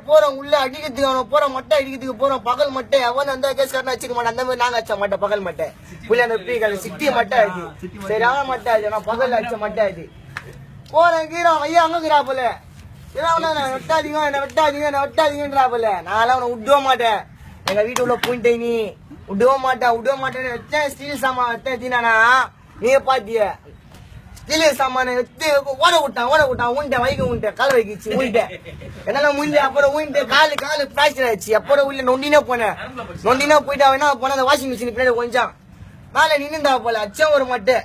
போறோம் உள்ள அடிக்கிறதுக்கு போறோம் மட்டை அடிக்கிறதுக்கு போறோம் பகல் மட்டை அவன் அந்த கேஸ்காரன் வச்சுக்க மாட்டேன் அந்த மாதிரி நாங்க அடிச்ச மாட்டேன் பகல் மட்டை புள்ளி பீகள் சிட்டி மட்டை ஆச்சு சரி அவன் மட்டை ஆச்சு நான் பகல் அடிச்ச மட்டை ஆச்சு போறேன் கீரோம் ஐயா அங்கக்கிறா போல வெட்டாதீங்க என்ன வெட்டாதீங்க என்ன வெட்டாதீங்கன்றா போல நான் அவனை விடவே மாட்டேன் எங்க வீட்டு உள்ள பூண்டை நீ விடவே மாட்டேன்னு வச்சேன் ஸ்டீல் சாமான் வச்சேன் தீனானா நீங்க பாத்திய ஸ்டீல் சாமான வச்சு ஓட விட்டான் உண்டை வைக்க உண்டை கால் வைக்கிச்சு உண்டை என்னால முந்தி அப்புறம் உண்டு காலு பிராக்சர் ஆயிடுச்சு அப்புறம் உள்ள நொண்டினா போயிட்டு அவன் என்ன போன அந்த வாஷிங் மிஷின் பின்னாடி கொஞ்சம் மேல நின்னுந்தா போல அச்சம் ஒரு மட்டை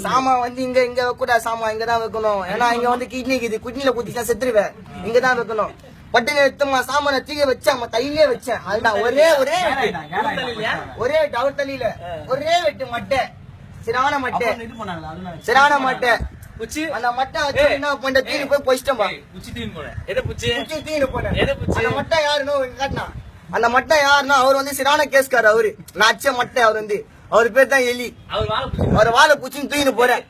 சாமா வந்து இங்க வைக்கூடா சாமா இங்கதான் வைக்கணும் ஏன்னா இங்க வந்து கிட்னி கிட்னில குத்திட்டா செத்துருவேன் இங்கதான் வைக்கணும் பட்டுங்க எடுத்தமா சாமான தீங்க வச்சேன் தையிலே வச்சேன் அதுதான் ஒரே டவர் தண்ணியில ஒரே வெட்டு மட்டை சிறான மட்டை அந்த மட்டை வச்சு என்ன பண்ண தீனி போய் பொச்சிட்டோம்பா தீனி போனேன் அந்த மட்டை யாருன்னு காட்டினா அந்த மட்டை யாருன்னா அவர் வந்து சிறான கேஸ்கார் அவரு நான் அச்ச மட்டை அவர் வந்து அவர் பேர் தான் எலி அவர் வாழை பூச்சின்னு தூக்கிட்டு போறேன்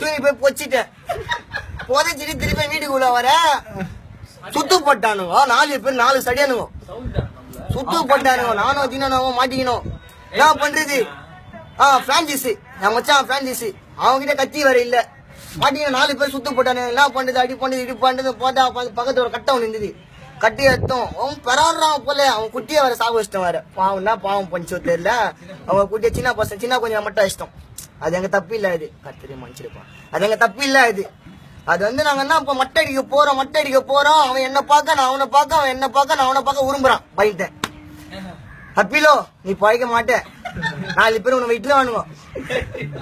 தூக்கி போய் பொச்சிட்டேன் புதைச்சிட்டு திருப்பி வீட்டுக்குள்ள வர சுத்து போட்டானுங்க 4 பேர் 4 சடியானுங்க சுத்து போட்டானுங்க நானும் தினாவும் மாட்டிக்கணும் என்ன பண்றது பிரான்சிஸ் என் மச்சான் பிரான்சிஸ் அவங்க கிட்ட கத்தி வேற இல்ல மாட்டிக்கணும் 4 பேர் சுத்து போட்டானுங்க என்ன பண்றது அடி பண்றது இடி பண்றது போட்டா பக்கத்துல ஒரு கட்டம் இருந்தது கட்டி எடுத்தோம் அவன் பெறாடுறான் போல அவன் குட்டியை வேற சாக வச்சிட்டோம் வேற பாவம்னா பாவம் பண்ணிச்சோ தெரியல அவங்க குட்டிய சின்ன கொஞ்சம் மட்டும் வச்சிட்டோம் அது எங்க தப்பு இல்ல இது கத்திரி மன்னிச்சிருப்பான் அது எங்க தப்பு இல்ல இது அது வந்து நாங்க என்ன இப்ப மட்டை அடிக்க போறோம் அவன் என்ன பார்க்க நான் அவனை பார்க்க அவன் என்ன பார்க்க நான் அவனை பார்க்க விரும்புறான் பையன் அப்பிலோ நீ பழைக்க மாட்டேன் 4 பேர் உன்னை வீட்டுல வாணுவோம்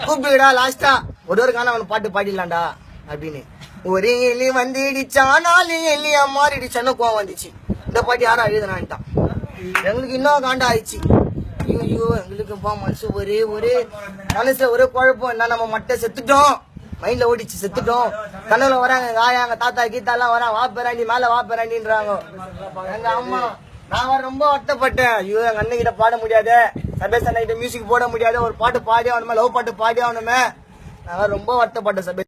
கூப்பிடுடா லாஸ்டா ஒரு காலம் அவனை பாட்டு பாடிடலாம்டா அப்படின்னு ஒரு எலி வந்து இடிச்சா 4 எலியா மாறிடுச்சான்னு கோவம் வந்துச்சு இந்த பாட்டி யாரும் எழுதுனான்ட்டான் எங்களுக்கு இன்னும் காண்டா ஆயிடுச்சு ஐயோ எங்களுக்கு மனசு ஒரே மனசுல ஒரே குழப்பம் என்ன நம்ம மட்டை செத்துட்டோம் மைண்ட்ல ஓடிச்சு செத்துட்டோம் கனவுல வராங்க ஆயாங்க தாத்தா கீத்தா எல்லாம் வரான் வா பேராண்டி மேல வா பேராண்டின்றாங்க எங்க அம்மா நான் ரொம்ப வருத்தப்பட்டேன் ஐயோ எங்க அண்ணன் கிட்ட பாட முடியாது சபேஷ் அண்ணன் கிட்ட மியூசிக் போட முடியாது ஒரு பாட்டு பாடி ஆகணுமே லவ் பாட்டு பாடி ஆகணுமே நான் ரொம்ப வருத்தப்பட்டேன் சபேஷ்